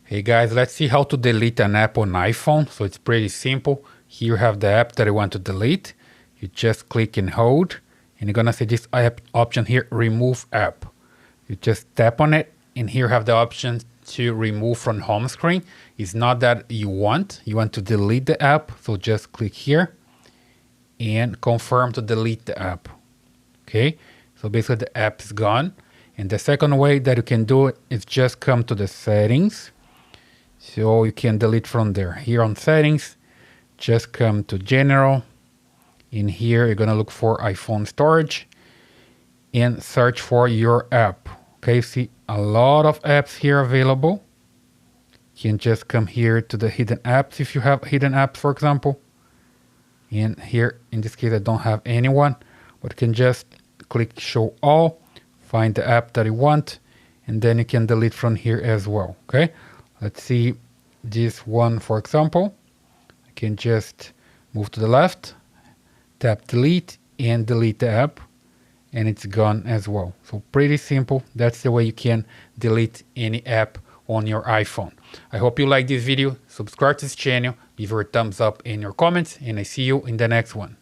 Hey guys, let's see how to delete an app on iPhone. So it's pretty simple. Here you have the app that you want to delete. You just click and hold, and you're gonna see this app option here, remove app. You just tap on it, and here you have the option to remove from home screen. It's not that you want to delete the app. So just click here and confirm to delete the app. Okay, so basically the app is gone. And the second way that you can do it is just come to the settings. So you can delete from there. Here on settings, just come to general. In here, you're gonna look for iPhone storage and search for your app. Okay, see a lot of apps here available. You can just come here to the hidden apps if you have hidden apps, for example. And here, in this case, I don't have anyone, but you can just click show all, find the app that you want, and then you can delete from here as well. Okay. Let's see this one, for example. I can just move to the left, tap delete, and delete the app, and it's gone as well. So pretty simple. That's the way you can delete any app on your iPhone. I hope you like this video. Subscribe to this channel, leave your thumbs up in your comments, and I see you in the next one.